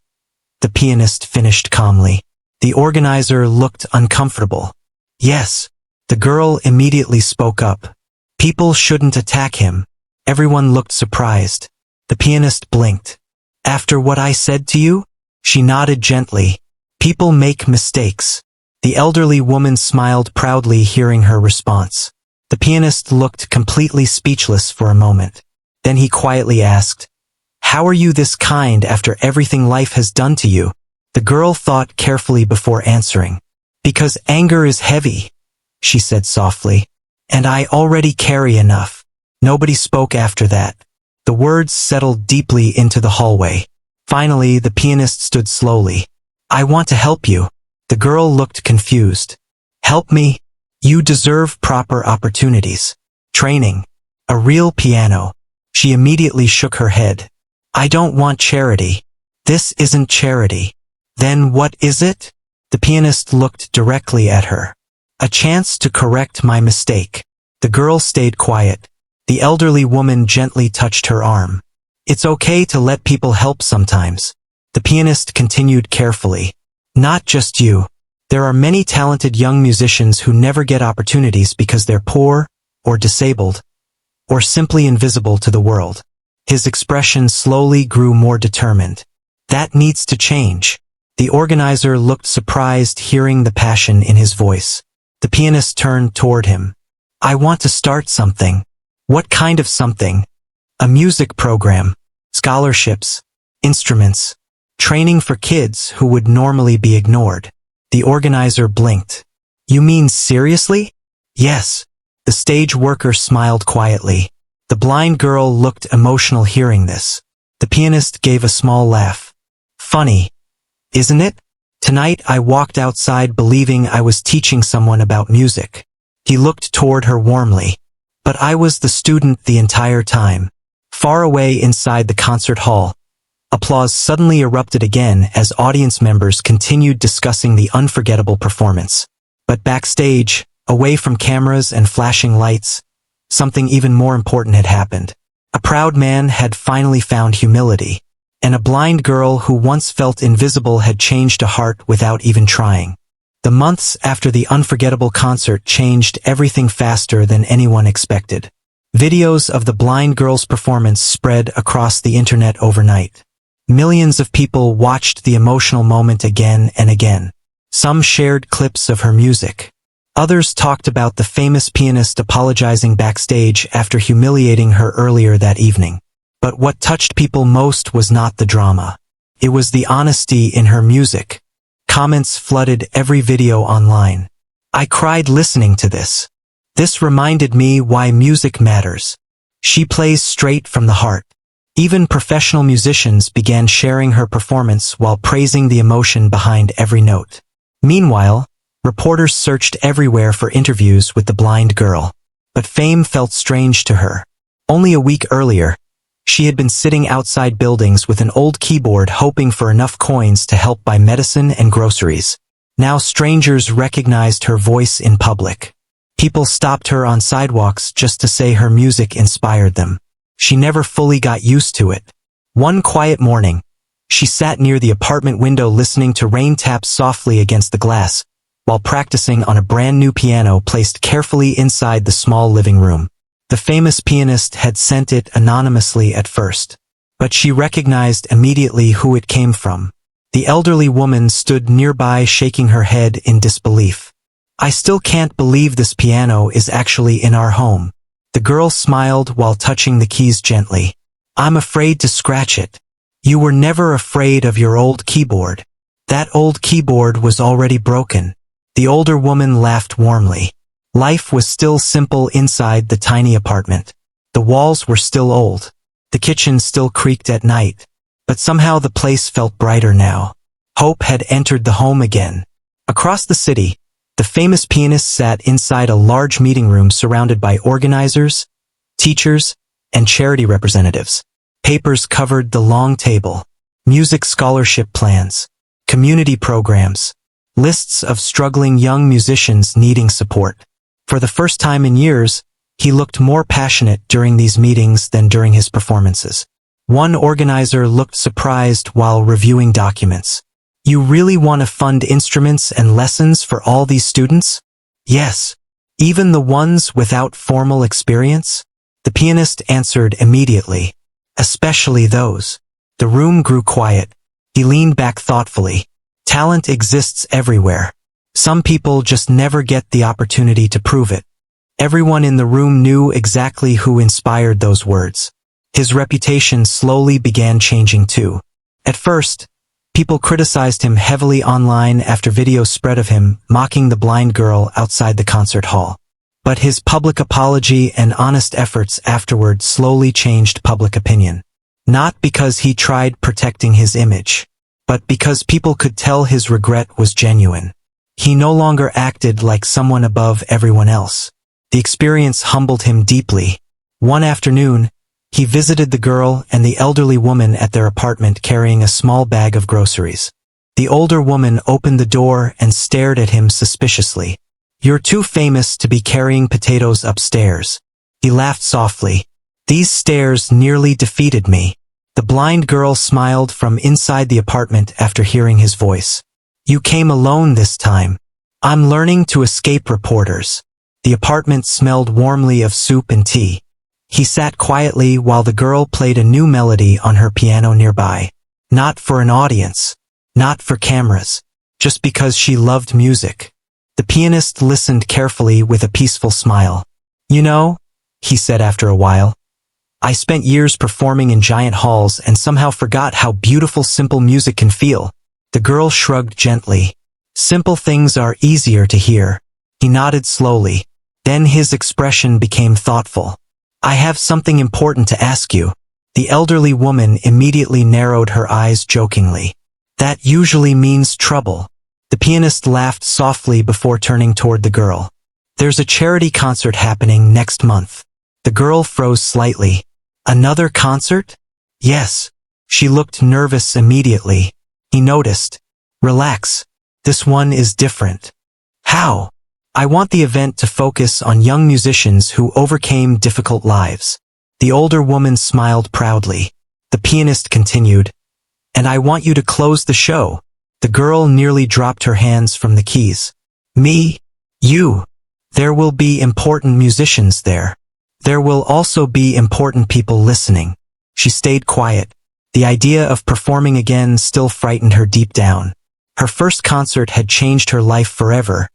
The pianist finished calmly. The organizer looked uncomfortable. Yes. The girl immediately spoke up. People shouldn't attack him. Everyone looked surprised. The pianist blinked. After what I said to you? She nodded gently. People make mistakes. The elderly woman smiled proudly hearing her response. The pianist looked completely speechless for a moment. Then he quietly asked, How are you this kind after everything life has done to you? The girl thought carefully before answering. Because anger is heavy, she said softly. And I already carry enough. Nobody spoke after that. The words settled deeply into the hallway. Finally, the pianist stood slowly. I want to help you. The girl looked confused. Help me? You deserve proper opportunities. Training. A real piano. She immediately shook her head. I don't want charity. This isn't charity. Then what is it? The pianist looked directly at her. A chance to correct my mistake. The girl stayed quiet. The elderly woman gently touched her arm. It's okay to let people help sometimes. The pianist continued carefully. Not just you. There are many talented young musicians who never get opportunities because they're poor, or disabled, or simply invisible to the world. His expression slowly grew more determined. That needs to change. The organizer looked surprised hearing the passion in his voice. The pianist turned toward him. I want to start something. What kind of something? A music program, scholarships, instruments, training for kids who would normally be ignored. The organizer blinked. You mean seriously? Yes. The stage worker smiled quietly. The blind girl looked emotional hearing this. The pianist gave a small laugh. Funny, isn't it? Tonight I walked outside believing I was teaching someone about music. He looked toward her warmly. But I was the student the entire time. Far away inside the concert hall, applause suddenly erupted again as audience members continued discussing the unforgettable performance. But backstage, away from cameras and flashing lights, something even more important had happened. A proud man had finally found humility, and a blind girl who once felt invisible had changed a heart without even trying. The months after the unforgettable concert changed everything faster than anyone expected. Videos of the blind girl's performance spread across the internet overnight. Millions of people watched the emotional moment again and again. Some shared clips of her music. Others talked about the famous pianist apologizing backstage after humiliating her earlier that evening. But what touched people most was not the drama. It was the honesty in her music. Comments flooded every video online. I cried listening to this. This reminded me why music matters. She plays straight from the heart. Even professional musicians began sharing her performance while praising the emotion behind every note. Meanwhile, reporters searched everywhere for interviews with the blind girl. But fame felt strange to her. Only a week earlier, she had been sitting outside buildings with an old keyboard hoping for enough coins to help buy medicine and groceries. Now strangers recognized her voice in public. People stopped her on sidewalks just to say her music inspired them. She never fully got used to it. One quiet morning, she sat near the apartment window listening to rain tap softly against the glass, while practicing on a brand new piano placed carefully inside the small living room. The famous pianist had sent it anonymously at first, but she recognized immediately who it came from. The elderly woman stood nearby shaking her head in disbelief. I still can't believe this piano is actually in our home. The girl smiled while touching the keys gently. I'm afraid to scratch it. You were never afraid of your old keyboard. That old keyboard was already broken. The older woman laughed warmly. Life was still simple inside the tiny apartment. The walls were still old. The kitchen still creaked at night. But somehow the place felt brighter now. Hope had entered the home again. Across the city, the famous pianist sat inside a large meeting room surrounded by organizers, teachers, and charity representatives. Papers covered the long table. Music scholarship plans, community programs, lists of struggling young musicians needing support. For the first time in years, he looked more passionate during these meetings than during his performances. One organizer looked surprised while reviewing documents. You really want to fund instruments and lessons for all these students? Yes. Even the ones without formal experience? The pianist answered immediately. Especially those. The room grew quiet. He leaned back thoughtfully. Talent exists everywhere. Some people just never get the opportunity to prove it. Everyone in the room knew exactly who inspired those words. His reputation slowly began changing too. At first, people criticized him heavily online after videos spread of him mocking the blind girl outside the concert hall. But his public apology and honest efforts afterward slowly changed public opinion. Not because he tried protecting his image, but because people could tell his regret was genuine. He no longer acted like someone above everyone else. The experience humbled him deeply. One afternoon, he visited the girl and the elderly woman at their apartment carrying a small bag of groceries. The older woman opened the door and stared at him suspiciously. You're too famous to be carrying potatoes upstairs. He laughed softly. These stairs nearly defeated me. The blind girl smiled from inside the apartment after hearing his voice. You came alone this time. I'm learning to escape reporters. The apartment smelled warmly of soup and tea. He sat quietly while the girl played a new melody on her piano nearby. Not for an audience. Not for cameras. Just because she loved music. The pianist listened carefully with a peaceful smile. "You know," he said after a while, "I spent years performing in giant halls and somehow forgot how beautiful simple music can feel." The girl shrugged gently. "Simple things are easier to hear." He nodded slowly. Then his expression became thoughtful. "I have something important to ask you." The elderly woman immediately narrowed her eyes jokingly. "That usually means trouble." The pianist laughed softly before turning toward the girl. "There's a charity concert happening next month." The girl froze slightly. "Another concert?" "Yes." She looked nervous immediately. He noticed. "Relax. This one is different." "How?" "I want the event to focus on young musicians who overcame difficult lives." The older woman smiled proudly. The pianist continued, "And I want you to close the show." The girl nearly dropped her hands from the keys. "Me? You? There will be important musicians there. There will also be important people listening." She stayed quiet. The idea of performing again still frightened her deep down. Her first concert had changed her life forever,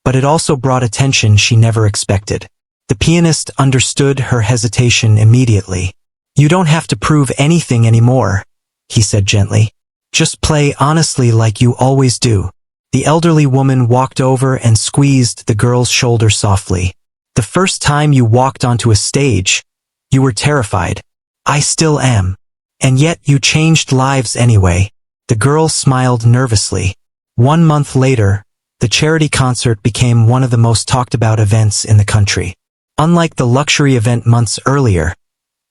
but it also brought attention she never expected. The pianist understood her hesitation immediately. "You don't have to prove anything anymore," he said gently. "Just play honestly like you always do." The elderly woman walked over and squeezed the girl's shoulder softly. "The first time you walked onto a stage, you were terrified. I still am. And yet you changed lives anyway." The girl smiled nervously. 1 month later, the charity concert became one of the most talked about events in the country. Unlike the luxury event months earlier,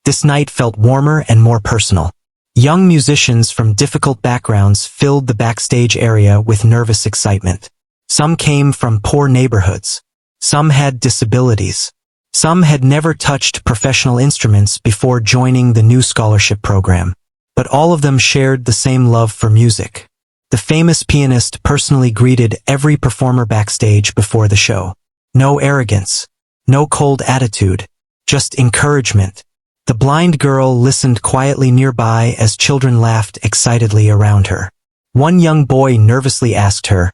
this night felt warmer and more personal. Young musicians from difficult backgrounds filled the backstage area with nervous excitement. Some came from poor neighborhoods. Some had disabilities. Some had never touched professional instruments before joining the new scholarship program. But all of them shared the same love for music. The famous pianist personally greeted every performer backstage before the show. No arrogance. No cold attitude. Just encouragement. The blind girl listened quietly nearby as children laughed excitedly around her. One young boy nervously asked her,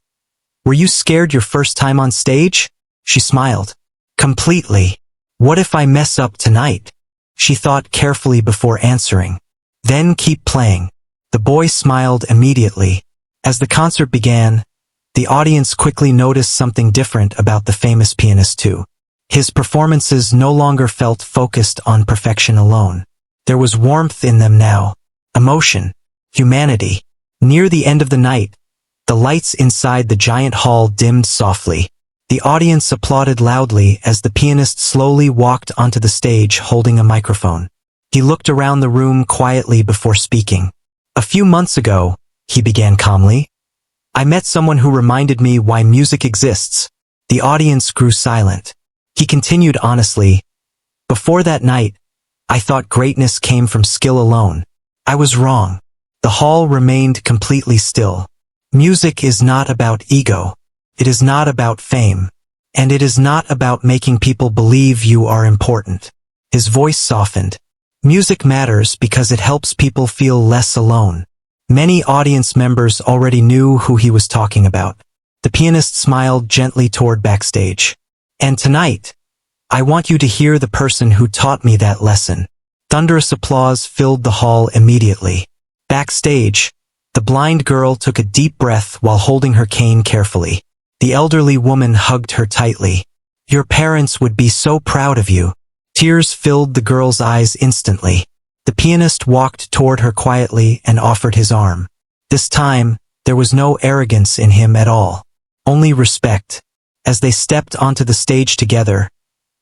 "Were you scared your first time on stage?" She smiled. "Completely. What if I mess up tonight?" She thought carefully before answering. "Then keep playing." The boy smiled immediately. As the concert began, the audience quickly noticed something different about the famous pianist too. His performances no longer felt focused on perfection alone. There was warmth in them now, emotion, humanity. Near the end of the night, the lights inside the giant hall dimmed softly. The audience applauded loudly as the pianist slowly walked onto the stage holding a microphone. He looked around the room quietly before speaking. "A few months ago," he began calmly, "I met someone who reminded me why music exists." The audience grew silent. He continued honestly, "Before that night, I thought greatness came from skill alone. I was wrong." The hall remained completely still. Music is not about ego. It is not about fame. And it is not about making people believe you are important. His voice softened. Music matters because it helps people feel less alone. Many audience members already knew who he was talking about. The pianist smiled gently toward backstage. "And tonight, I want you to hear the person who taught me that lesson." Thunderous applause filled the hall immediately. Backstage, the blind girl took a deep breath while holding her cane carefully. The elderly woman hugged her tightly. "Your parents would be so proud of you." Tears filled the girl's eyes instantly. The pianist walked toward her quietly and offered his arm. This time, there was no arrogance in him at all. Only respect. As they stepped onto the stage together,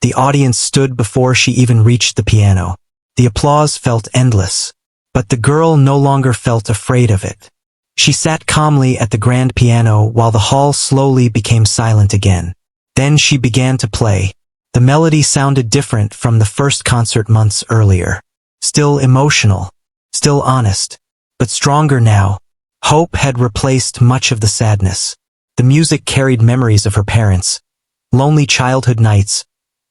the audience stood before she even reached the piano. The applause felt endless, but the girl no longer felt afraid of it. She sat calmly at the grand piano while the hall slowly became silent again. Then she began to play. The melody sounded different from the first concert months earlier. Still emotional, still honest, but stronger now. Hope had replaced much of the sadness. The music carried memories of her parents, lonely childhood nights,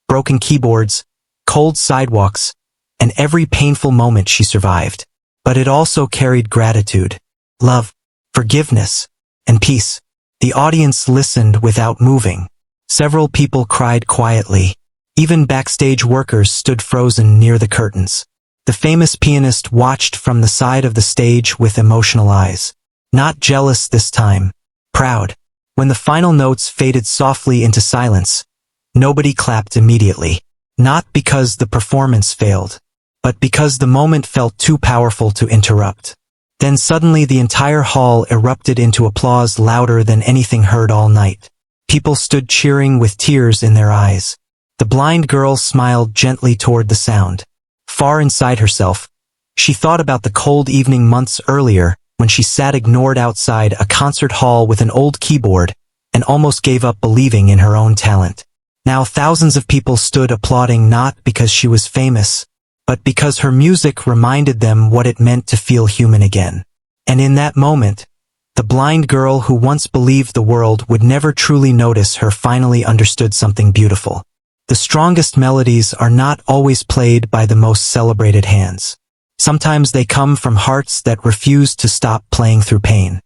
broken keyboards, cold sidewalks, and every painful moment she survived. But it also carried gratitude, love, forgiveness, and peace. The audience listened without moving. Several people cried quietly. Even backstage workers stood frozen near the curtains. The famous pianist watched from the side of the stage with emotional eyes. Not jealous this time. Proud. When the final notes faded softly into silence, nobody clapped immediately. Not because the performance failed, but because the moment felt too powerful to interrupt. Then suddenly the entire hall erupted into applause louder than anything heard all night. People stood cheering with tears in their eyes. The blind girl smiled gently toward the sound. Far inside herself, she thought about the cold evening months earlier when she sat ignored outside a concert hall with an old keyboard and almost gave up believing in her own talent. Now thousands of people stood applauding not because she was famous, but because her music reminded them what it meant to feel human again. And in that moment, the blind girl who once believed the world would never truly notice her finally understood something beautiful. The strongest melodies are not always played by the most celebrated hands. Sometimes they come from hearts that refuse to stop playing through pain.